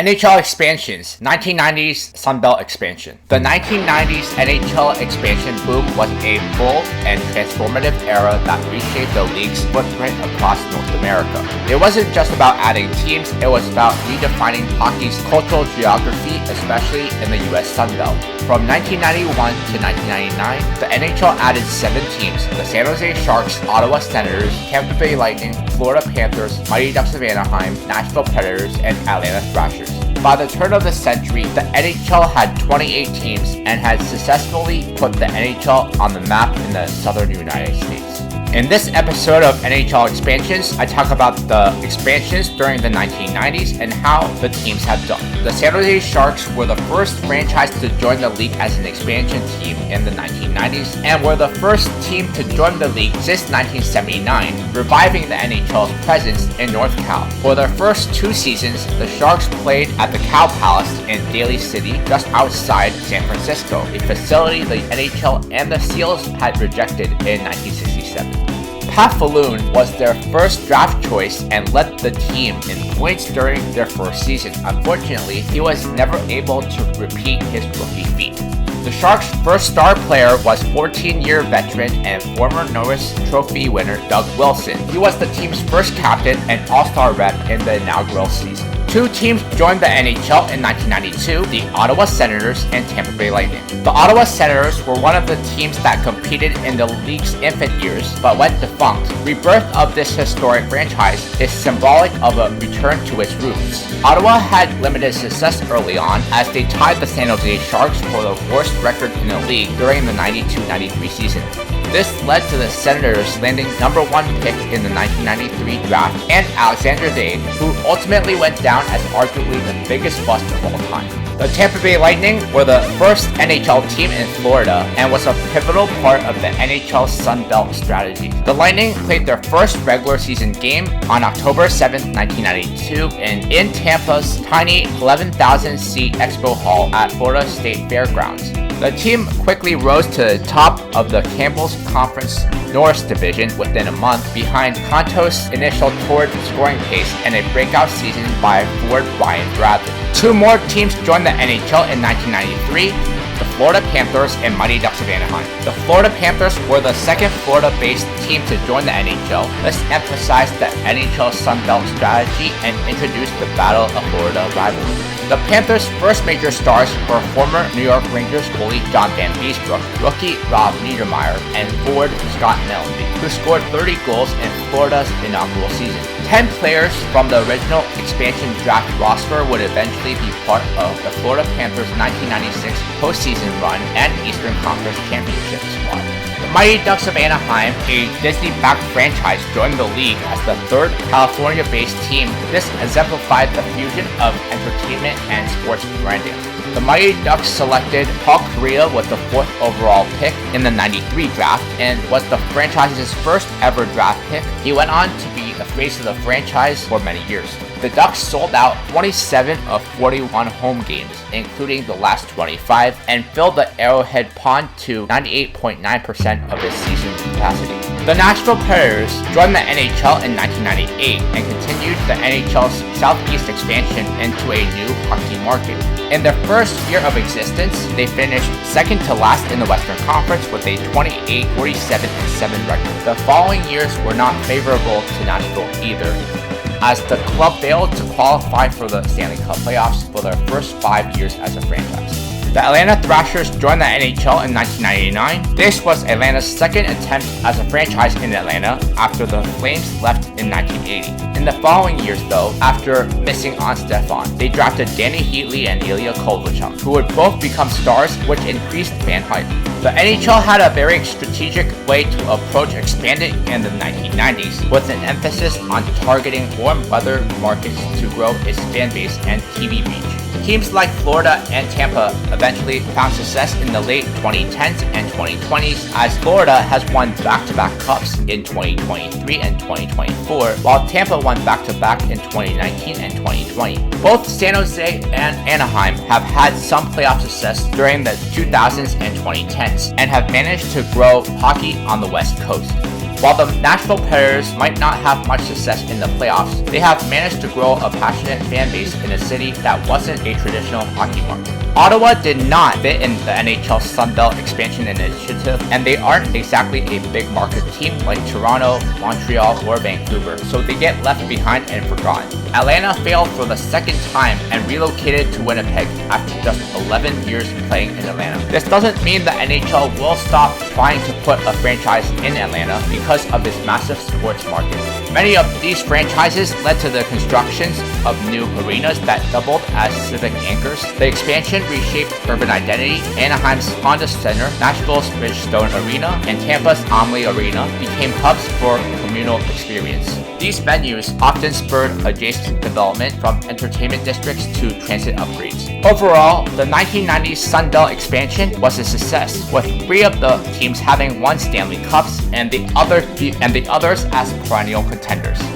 NHL Expansions, 1990s Sunbelt expansion. The 1990s NHL expansion boom was a bold and transformative era that reshaped the league's footprint across North America. It wasn't just about adding teams, it was about redefining hockey's cultural geography, especially in the US Sunbelt. From 1991 to 1999, the NHL added 7 teams: the San Jose Sharks, Ottawa Senators, Tampa Bay Lightning, Florida Panthers, Mighty Ducks of Anaheim, Nashville Predators, and Atlanta Thrashers. By the turn of the century, the NHL had 28 teams and had successfully put the NHL on the map in the southern United States. In this episode of NHL Expansions, I talk about the expansions during the 1990s and how the teams have done. The San Jose Sharks were the first franchise to join the league as an expansion team in the 1990s and were the first team to join the league since 1979, reviving the NHL's presence in North Cal. For their first 2 seasons, the Sharks played at the Cow Palace in Daly City, just outside San Francisco, a facility the NHL and the Seals had rejected in 1967. Pat Falloon was their first draft choice and led the team in points during their first season. Unfortunately, he was never able to repeat his rookie feat. The Sharks' first star player was 14-year veteran and former Norris Trophy winner Doug Wilson. He was the team's first captain and all-star rep in the inaugural season. 2 teams joined the NHL in 1992, the Ottawa Senators and Tampa Bay Lightning. The Ottawa Senators were one of the teams that competed in the league's infant years, but went defunct. Rebirth of this historic franchise is symbolic of a return to its roots. Ottawa had limited success early on, as they tied the San Jose Sharks for the worst record in the league during the 92-93 season. This led to the Senators landing number 1 pick in the 1993 draft and Alexander Dave, who ultimately went down as arguably the biggest bust of all time. The Tampa Bay Lightning were the first NHL team in Florida and was a pivotal part of the NHL Sunbelt strategy. The Lightning played their first regular season game on October 7, 1992 in Tampa's tiny 11,000-seat Expo Hall at Florida State Fairgrounds. The team quickly rose to the top of the Campbell's Conference North Division within a month, behind Contos' initial torrid scoring pace and a breakout season by forward Ryan Bradley. 2 more teams joined the NHL in 1993, the Florida Panthers and Mighty Ducks of Anaheim. The Florida Panthers were the second Florida-based team to join the NHL. This emphasized the NHL Sunbelt strategy and introduced the Battle of Florida rivalry. The Panthers' first major stars were former New York Rangers goalie John Van Beesbrook, rookie Rob Niedermeyer, and forward Scott Mellanby, who scored 30 goals in Florida's inaugural season. 10 players from the original expansion draft roster would eventually be part of the Florida Panthers' 1996 postseason run and Eastern Conference Championship squad. The Mighty Ducks of Anaheim, a Disney-backed franchise, joined the league as the 3rd California-based team. This exemplified the fusion of entertainment and sports branding. The Mighty Ducks selected Paul Kariya with the 4th overall pick in the 93 draft and was the franchise's first ever draft pick. He went on to be the face of the franchise for many years. The Ducks sold out 27 of 41 home games, including the last 25, and filled the Arrowhead Pond to 98.9% of its season capacity. The Nashville Predators joined the NHL in 1998 and continued the NHL's Southeast expansion into a new hockey market. In their first year of existence, they finished second to last in the Western Conference with a 28, 47-7 record. The following years were not favorable to Nashville either, as the club failed to qualify for the Stanley Cup playoffs for their first 5 years as a franchise. The Atlanta Thrashers joined the NHL in 1999. This was Atlanta's second attempt as a franchise in Atlanta after the Flames left in 1980. In the following years, though, after missing on Stefan, they drafted Danny Heatley and Ilya Kovalchuk, who would both become stars, which increased fan hype. The NHL had a very strategic way to approach expanding in the 1990s, with an emphasis on targeting warm weather markets to grow its fan base and TV reach. Teams like Florida and Tampa eventually found success in the late 2010s and 2020s, as Florida has won back-to-back cups in 2023 and 2024, while Tampa won back-to-back in 2019 and 2020. Both San Jose and Anaheim have had some playoff success during the 2000s and 2010s, and have managed to grow hockey on the West Coast. While the Nashville Predators might not have much success in the playoffs, they have managed to grow a passionate fan base in a city that wasn't a traditional hockey market. Ottawa did not fit in the NHL Sunbelt Expansion Initiative, and they aren't exactly a big market team like Toronto, Montreal, or Vancouver, so they get left behind and forgotten. Atlanta failed for the second time and relocated to Winnipeg after just 11 years playing in Atlanta. This doesn't mean the NHL will stop trying to put a franchise in Atlanta because of its massive sports market. Many of these franchises led to the constructions of new arenas that doubled as civic anchors. The expansion reshaped urban identity. Anaheim's Honda Center, Nashville's Bridgestone Arena, and Tampa's Omni Arena became hubs for communal experience. These venues often spurred adjacent development from entertainment districts to transit upgrades. Overall, the 1990s Sunbelt expansion was a success, with 3 of the teams having won Stanley Cups and the others as perennial contenders.